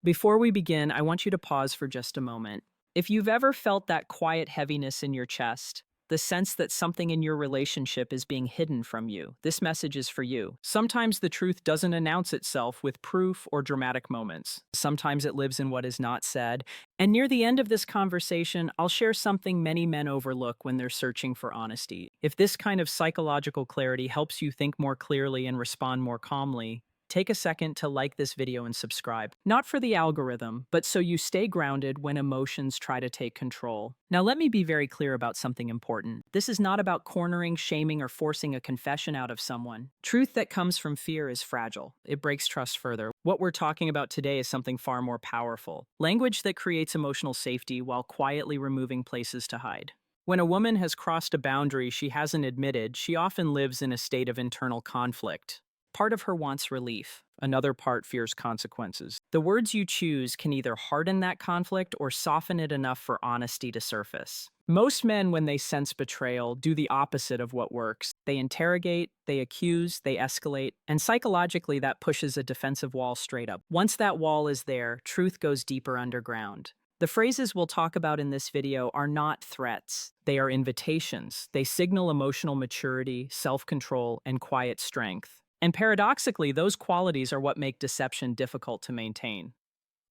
Before we begin, I want you to pause for just a moment. If you've ever felt that quiet heaviness in your chest, the sense that something in your relationship is being hidden from you, this message is for you. Sometimes the truth doesn't announce itself with proof or dramatic moments. Sometimes it lives in what is not said. And near the end of this conversation, I'll share something many men overlook when they're searching for honesty. If this kind of psychological clarity helps you think more clearly and respond more calmly, take a second to like this video and subscribe. Not for the algorithm, but so you stay grounded when emotions try to take control. Now, let me be very clear about something important. This is not about cornering, shaming, or forcing a confession out of someone. Truth that comes from fear is fragile. It breaks trust further. What we're talking about today is something far more powerful. Language that creates emotional safety while quietly removing places to hide. When a woman has crossed a boundary she hasn't admitted, she often lives in a state of internal conflict. Part of her wants relief. Another part fears consequences. The words you choose can either harden that conflict or soften it enough for honesty to surface. Most men, when they sense betrayal, do the opposite of what works. They interrogate, they accuse, they escalate, and psychologically that pushes a defensive wall straight up. Once that wall is there, truth goes deeper underground. The phrases we'll talk about in this video are not threats. They are invitations. They signal emotional maturity, self-control, and quiet strength. And paradoxically, those qualities are what make deception difficult to maintain.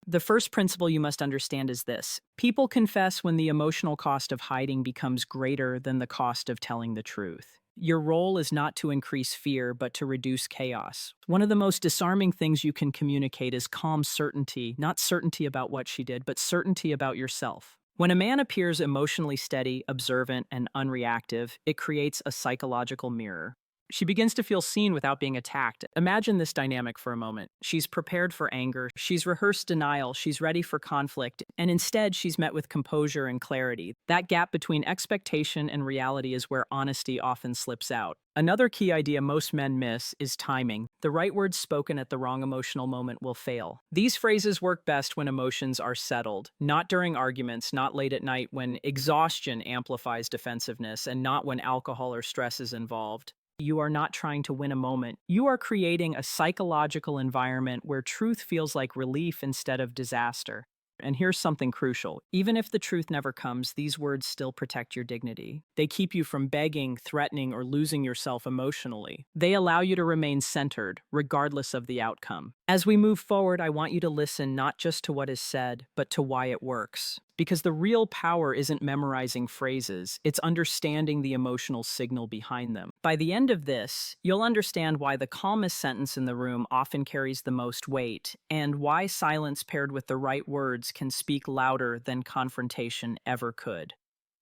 The first principle you must understand is this: people confess when the emotional cost of hiding becomes greater than the cost of telling the truth. Your role is not to increase fear, but to reduce chaos. One of the most disarming things you can communicate is calm certainty, not certainty about what she did, but certainty about yourself. When a man appears emotionally steady, observant, and unreactive, it creates a psychological mirror. She begins to feel seen without being attacked. Imagine this dynamic for a moment. She's prepared for anger, she's rehearsed denial, she's ready for conflict, and instead she's met with composure and clarity. That gap between expectation and reality is where honesty often slips out. Another key idea most men miss is timing. The right words spoken at the wrong emotional moment will fail. These phrases work best when emotions are settled, not during arguments, not late at night when exhaustion amplifies defensiveness, and not when alcohol or stress is involved. You are not trying to win a moment. You are creating a psychological environment where truth feels like relief instead of disaster. And here's something crucial. Even if the truth never comes, these words still protect your dignity. They keep you from begging, threatening, or losing yourself emotionally. They allow you to remain centered, regardless of the outcome. As we move forward, I want you to listen not just to what is said, but to why it works. Because the real power isn't memorizing phrases, it's understanding the emotional signal behind them. By the end of this, you'll understand why the calmest sentence in the room often carries the most weight, and why silence paired with the right words can speak louder than confrontation ever could.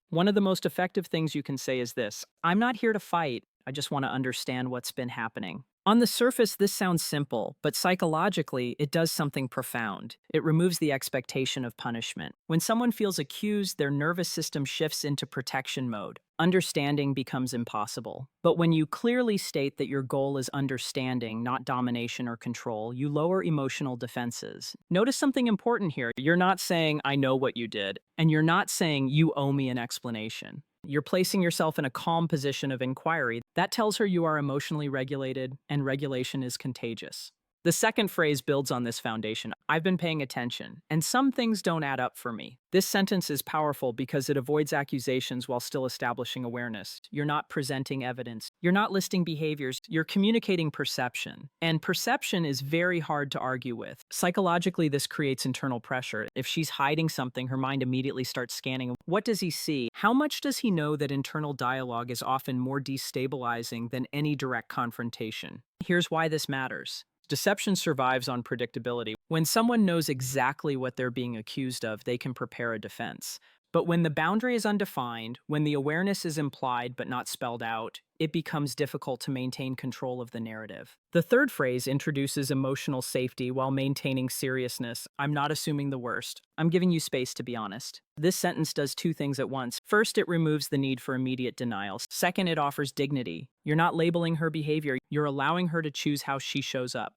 One of the most effective things you can say is this: I'm not here to fight, I just want to understand what's been happening. On the surface, this sounds simple, but psychologically, it does something profound. It removes the expectation of punishment. When someone feels accused, their nervous system shifts into protection mode. Understanding becomes impossible. But when you clearly state that your goal is understanding, not domination or control, you lower emotional defenses. Notice something important here. You're not saying, I know what you did, and you're not saying, you owe me an explanation. You're placing yourself in a calm position of inquiry. That tells her you are emotionally regulated, and regulation is contagious. The second phrase builds on this foundation. I've been paying attention, and some things don't add up for me. This sentence is powerful because it avoids accusations while still establishing awareness. You're not presenting evidence. You're not listing behaviors. You're communicating perception. And perception is very hard to argue with. Psychologically, this creates internal pressure. If she's hiding something, her mind immediately starts scanning. What does he see? How much does he know that internal dialogue is often more destabilizing than any direct confrontation? Here's why this matters. Deception survives on predictability. When someone knows exactly what they're being accused of, they can prepare a defense. But when the boundary is undefined, when the awareness is implied but not spelled out, it becomes difficult to maintain control of the narrative. The third phrase introduces emotional safety while maintaining seriousness. I'm not assuming the worst. I'm giving you space to be honest. This sentence does two things at once. First, it removes the need for immediate denial. Second, it offers dignity. You're not labeling her behavior. You're allowing her to choose how she shows up.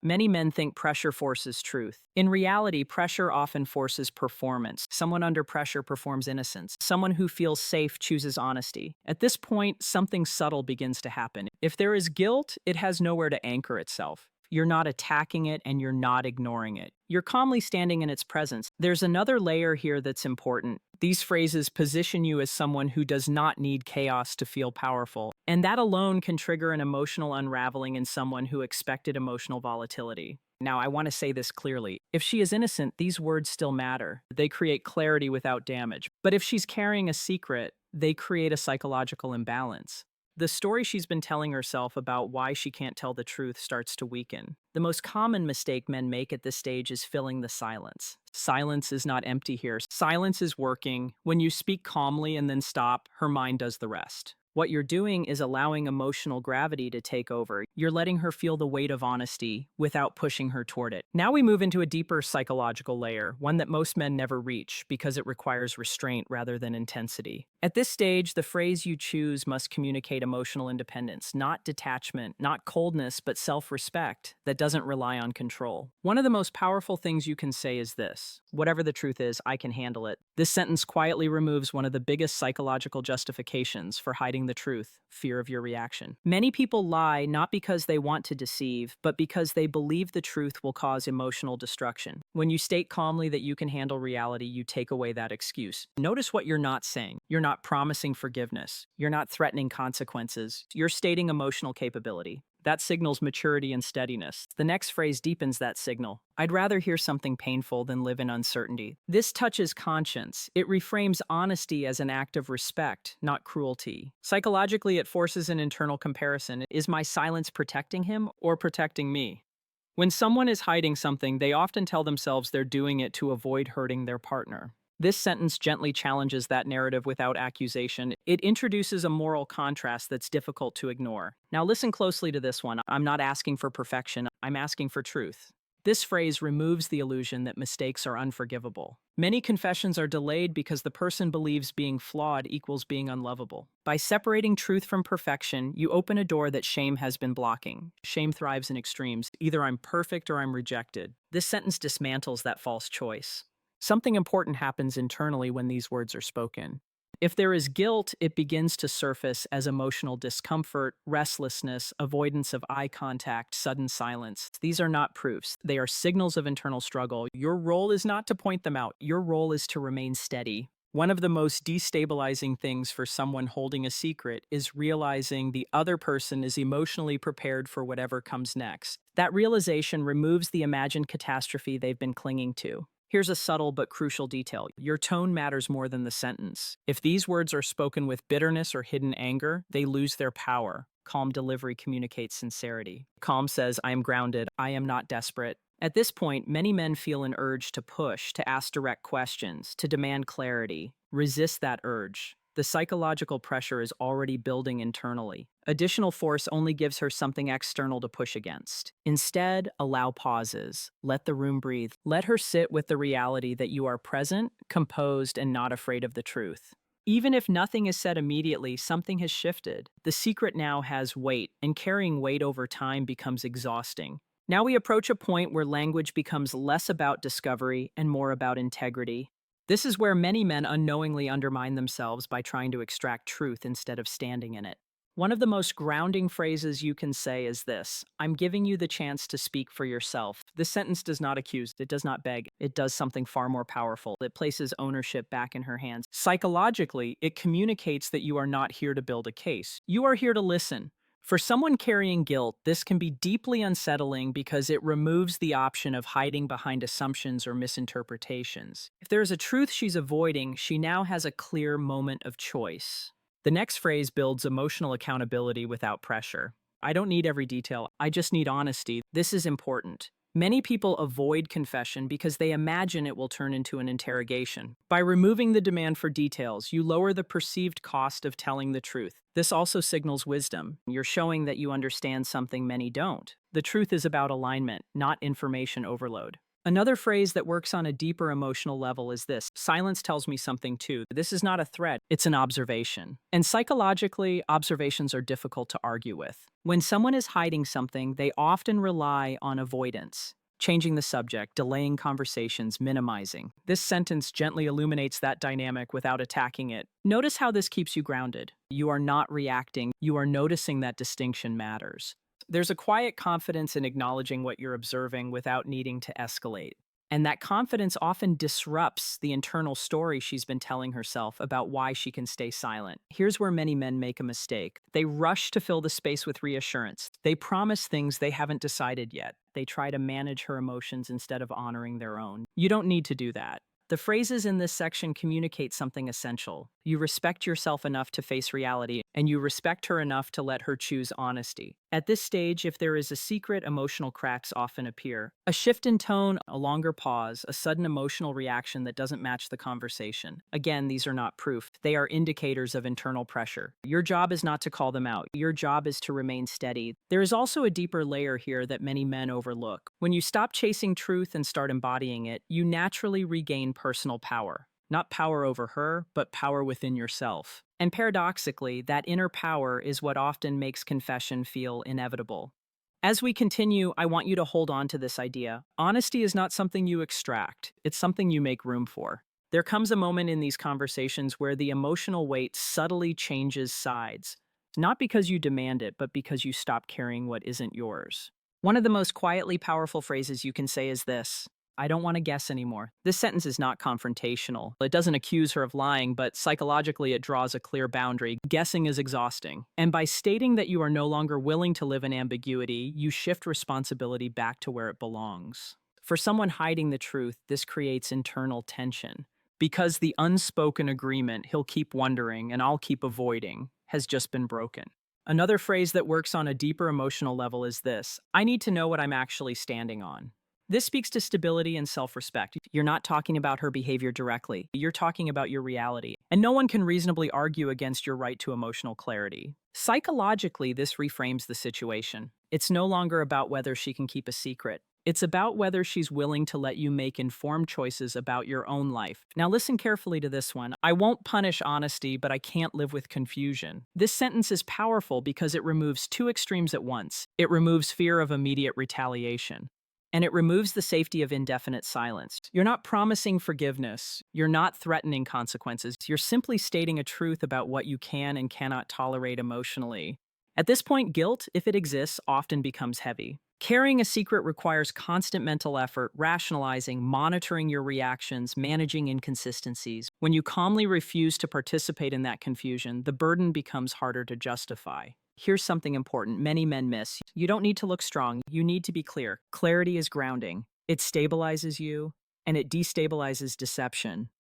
Many men think pressure forces truth. In reality, pressure often forces performance. Someone under pressure performs innocence. Someone who feels safe chooses honesty. At this point, something subtle begins to happen. If there is guilt, it has nowhere to anchor itself. You're not attacking it and you're not ignoring it. You're calmly standing in its presence. There's another layer here that's important. These phrases position you as someone who does not need chaos to feel powerful. And that alone can trigger an emotional unraveling in someone who expected emotional volatility. Now, I want to say this clearly. If she is innocent, these words still matter. They create clarity without damage. But if she's carrying a secret, they create a psychological imbalance. The story she's been telling herself about why she can't tell the truth starts to weaken. The most common mistake men make at this stage is filling the silence. Silence is not empty here. Silence is working. When you speak calmly and then stop, her mind does the rest. What you're doing is allowing emotional gravity to take over. You're letting her feel the weight of honesty without pushing her toward it. Now we move into a deeper psychological layer, one that most men never reach because it requires restraint rather than intensity. At this stage, the phrase you choose must communicate emotional independence, not detachment, not coldness, but self-respect that doesn't rely on control. One of the most powerful things you can say is this: whatever the truth is, I can handle it. This sentence quietly removes one of the biggest psychological justifications for hiding the truth: fear of your reaction. Many people lie not because they want to deceive, but because they believe the truth will cause emotional destruction. When you state calmly that you can handle reality, you take away that excuse. Notice what you're not saying. You're not promising forgiveness. You're not threatening consequences. You're stating emotional capability. That signals maturity and steadiness. The next phrase deepens that signal. I'd rather hear something painful than live in uncertainty. This touches conscience. It reframes honesty as an act of respect, not cruelty. Psychologically, it forces an internal comparison. Is my silence protecting him or protecting me? When someone is hiding something, they often tell themselves they're doing it to avoid hurting their partner. This sentence gently challenges that narrative without accusation. It introduces a moral contrast that's difficult to ignore. Now listen closely to this one. I'm not asking for perfection, I'm asking for truth. This phrase removes the illusion that mistakes are unforgivable. Many confessions are delayed because the person believes being flawed equals being unlovable. By separating truth from perfection, you open a door that shame has been blocking. Shame thrives in extremes. Either I'm perfect or I'm rejected. This sentence dismantles that false choice. Something important happens internally when these words are spoken. If there is guilt, it begins to surface as emotional discomfort, restlessness, avoidance of eye contact, sudden silence. These are not proofs. They are signals of internal struggle. Your role is not to point them out. Your role is to remain steady. One of the most destabilizing things for someone holding a secret is realizing the other person is emotionally prepared for whatever comes next. That realization removes the imagined catastrophe they've been clinging to. Here's a subtle but crucial detail. Your tone matters more than the sentence. If these words are spoken with bitterness or hidden anger, they lose their power. Calm delivery communicates sincerity. Calm says, I am grounded, I am not desperate. At this point, many men feel an urge to push, to ask direct questions, to demand clarity. Resist that urge. The psychological pressure is already building internally. Additional force only gives her something external to push against. Instead, allow pauses. Let the room breathe. Let her sit with the reality that you are present, composed, and not afraid of the truth. Even if nothing is said immediately, something has shifted. The secret now has weight, and carrying weight over time becomes exhausting. Now we approach a point where language becomes less about discovery and more about integrity. This is where many men unknowingly undermine themselves by trying to extract truth instead of standing in it. One of the most grounding phrases you can say is this: I'm giving you the chance to speak for yourself. This sentence does not accuse, it does not beg, it does something far more powerful. It places ownership back in her hands. Psychologically, it communicates that you are not here to build a case. You are here to listen. For someone carrying guilt, this can be deeply unsettling because it removes the option of hiding behind assumptions or misinterpretations. If there is a truth she's avoiding, she now has a clear moment of choice. The next phrase builds emotional accountability without pressure. I don't need every detail, I just need honesty. This is important. Many people avoid confession because they imagine it will turn into an interrogation. By removing the demand for details, you lower the perceived cost of telling the truth. This also signals wisdom. You're showing that you understand something many don't. The truth is about alignment, not information overload. Another phrase that works on a deeper emotional level is this: silence tells me something too. This is not a threat, it's an observation. And psychologically, observations are difficult to argue with. When someone is hiding something, they often rely on avoidance, changing the subject, delaying conversations, minimizing. This sentence gently illuminates that dynamic without attacking it. Notice how this keeps you grounded. You are not reacting, you are noticing that distinction matters. There's a quiet confidence in acknowledging what you're observing without needing to escalate. And that confidence often disrupts the internal story she's been telling herself about why she can stay silent. Here's where many men make a mistake. They rush to fill the space with reassurance. They promise things they haven't decided yet. They try to manage her emotions instead of honoring their own. You don't need to do that. The phrases in this section communicate something essential. You respect yourself enough to face reality, and you respect her enough to let her choose honesty. At this stage, if there is a secret, emotional cracks often appear. A shift in tone, a longer pause, a sudden emotional reaction that doesn't match the conversation. Again, these are not proof. They are indicators of internal pressure. Your job is not to call them out. Your job is to remain steady. There is also a deeper layer here that many men overlook. When you stop chasing truth and start embodying it, you naturally regain personal power. Not power over her, but power within yourself. And paradoxically, that inner power is what often makes confession feel inevitable. As we continue, I want you to hold on to this idea. Honesty is not something you extract, it's something you make room for. There comes a moment in these conversations where the emotional weight subtly changes sides. Not because you demand it, but because you stop carrying what isn't yours. One of the most quietly powerful phrases you can say is this: I don't want to guess anymore. This sentence is not confrontational. It doesn't accuse her of lying, but psychologically it draws a clear boundary. Guessing is exhausting. And by stating that you are no longer willing to live in ambiguity, you shift responsibility back to where it belongs. For someone hiding the truth, this creates internal tension. Because the unspoken agreement, he'll keep wondering and I'll keep avoiding, has just been broken. Another phrase that works on a deeper emotional level is this: I need to know what I'm actually standing on. This speaks to stability and self-respect. You're not talking about her behavior directly. You're talking about your reality. And no one can reasonably argue against your right to emotional clarity. Psychologically, this reframes the situation. It's no longer about whether she can keep a secret. It's about whether she's willing to let you make informed choices about your own life. Now listen carefully to this one. I won't punish honesty, but I can't live with confusion. This sentence is powerful because it removes two extremes at once. It removes fear of immediate retaliation. And it removes the safety of indefinite silence. You're not promising forgiveness. You're not threatening consequences. You're simply stating a truth about what you can and cannot tolerate emotionally. At this point, guilt, if it exists, often becomes heavy. Carrying a secret requires constant mental effort, rationalizing, monitoring your reactions, managing inconsistencies. When you calmly refuse to participate in that confusion, the burden becomes harder to justify. Here's something important many men miss. You don't need to look strong. You need to be clear. Clarity is grounding. It stabilizes you, and it destabilizes deception.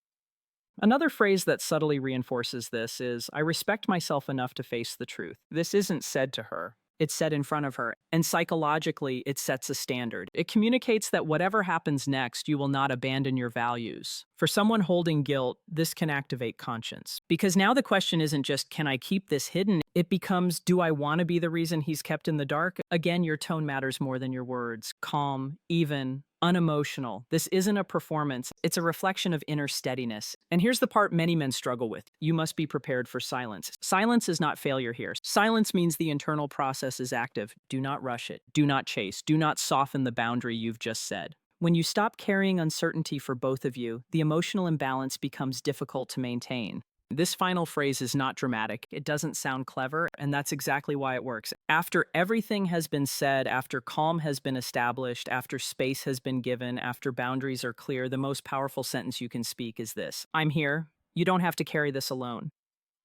Another phrase that subtly reinforces this is, I respect myself enough to face the truth. This isn't said to her. It's said in front of her, and psychologically, it sets a standard. It communicates that whatever happens next, you will not abandon your values. For someone holding guilt, this can activate conscience. Because now the question isn't just, can I keep this hidden? It becomes, do I want to be the reason he's kept in the dark? Again, your tone matters more than your words. Calm, even, unemotional. This isn't a performance. It's a reflection of inner steadiness. And here's the part many men struggle with. You must be prepared for silence. Silence is not failure here. Silence means the internal process is active. Do not rush it. Do not chase. Do not soften the boundary you've just said. When you stop carrying uncertainty for both of you, the emotional imbalance becomes difficult to maintain. This final phrase is not dramatic. It doesn't sound clever, and that's exactly why it works. After everything has been said, after calm has been established, after space has been given, after boundaries are clear, the most powerful sentence you can speak is this: I'm here. You don't have to carry this alone.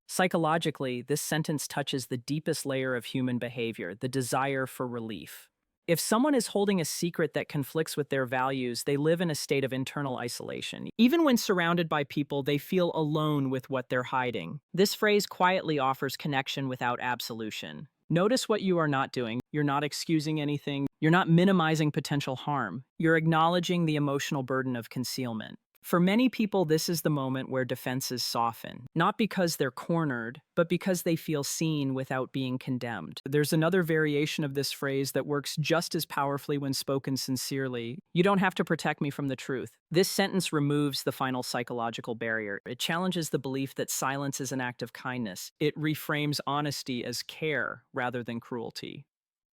Psychologically, this sentence touches the deepest layer of human behavior, the desire for relief. If someone is holding a secret that conflicts with their values, they live in a state of internal isolation. Even when surrounded by people, they feel alone with what they're hiding. This phrase quietly offers connection without absolution. Notice what you are not doing. You're not excusing anything. You're not minimizing potential harm. You're acknowledging the emotional burden of concealment. For many people, this is the moment where defenses soften, not because they're cornered, but because they feel seen without being condemned. There's another variation of this phrase that works just as powerfully when spoken sincerely. You don't have to protect me from the truth. This sentence removes the final psychological barrier. It challenges the belief that silence is an act of kindness. It reframes honesty as care rather than cruelty.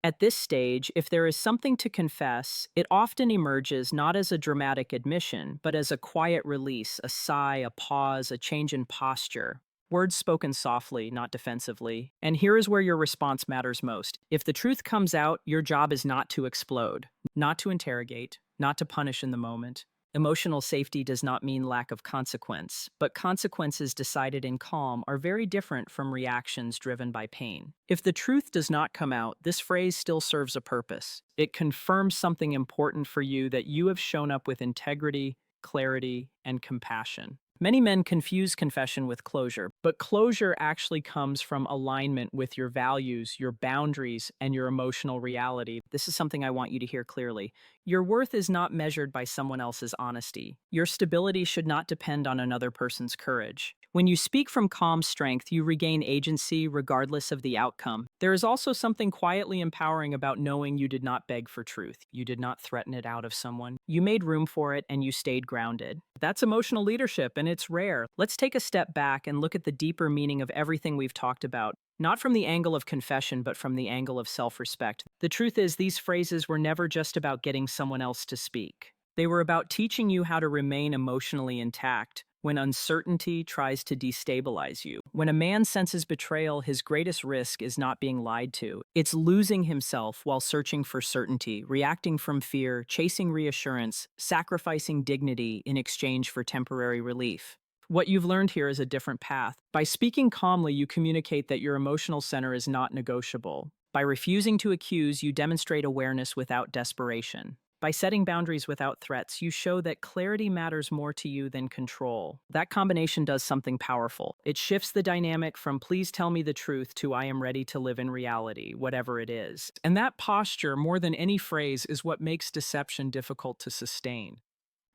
At this stage, if there is something to confess, it often emerges not as a dramatic admission, but as a quiet release, a sigh, a pause, a change in posture. Words spoken softly, not defensively. And here is where your response matters most. If the truth comes out, your job is not to explode, not to interrogate, not to punish in the moment. Emotional safety does not mean lack of consequence, but consequences decided in calm are very different from reactions driven by pain. If the truth does not come out, this phrase still serves a purpose. It confirms something important for you, that you have shown up with integrity, clarity, and compassion. Many men confuse confession with closure, but closure actually comes from alignment with your values, your boundaries, and your emotional reality. This is something I want you to hear clearly. Your worth is not measured by someone else's honesty. Your stability should not depend on another person's courage. When you speak from calm strength, you regain agency regardless of the outcome. There is also something quietly empowering about knowing you did not beg for truth. You did not threaten it out of someone. You made room for it and you stayed grounded. That's emotional leadership, and it's rare. Let's take a step back and look at the deeper meaning of everything we've talked about. Not from the angle of confession, but from the angle of self-respect. The truth is, these phrases were never just about getting someone else to speak. They were about teaching you how to remain emotionally intact when uncertainty tries to destabilize you. When a man senses betrayal, his greatest risk is not being lied to. It's losing himself while searching for certainty, reacting from fear, chasing reassurance, sacrificing dignity in exchange for temporary relief. What you've learned here is a different path. By speaking calmly, you communicate that your emotional center is not negotiable. By refusing to accuse, you demonstrate awareness without desperation. By setting boundaries without threats, you show that clarity matters more to you than control. That combination does something powerful. It shifts the dynamic from "please tell me the truth" to "I am ready to live in reality, whatever it is." And that posture, more than any phrase, is what makes deception difficult to sustain.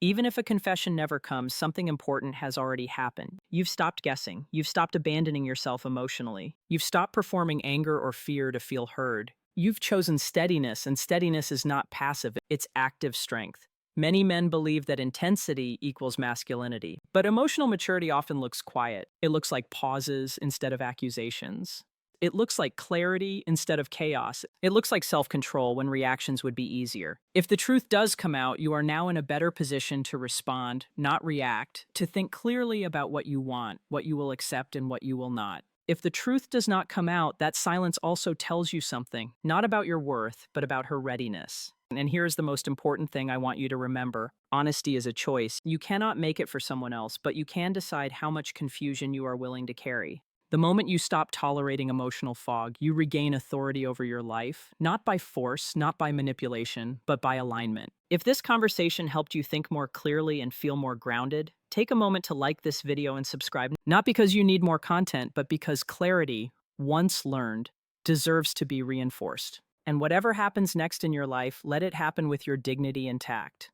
Even if a confession never comes, something important has already happened. You've stopped guessing. You've stopped abandoning yourself emotionally. You've stopped performing anger or fear to feel heard. You've chosen steadiness, and steadiness is not passive, it's active strength. Many men believe that intensity equals masculinity, but emotional maturity often looks quiet. It looks like pauses instead of accusations. It looks like clarity instead of chaos. It looks like self-control when reactions would be easier. If the truth does come out, you are now in a better position to respond, not react, to think clearly about what you want, what you will accept, and what you will not. If the truth does not come out, that silence also tells you something, not about your worth, but about her readiness. And here's the most important thing I want you to remember. Honesty is a choice. You cannot make it for someone else, but you can decide how much confusion you are willing to carry. The moment you stop tolerating emotional fog, you regain authority over your life, not by force, not by manipulation, but by alignment. If this conversation helped you think more clearly and feel more grounded, take a moment to like this video and subscribe, not because you need more content, but because clarity, once learned, deserves to be reinforced. And whatever happens next in your life, let it happen with your dignity intact.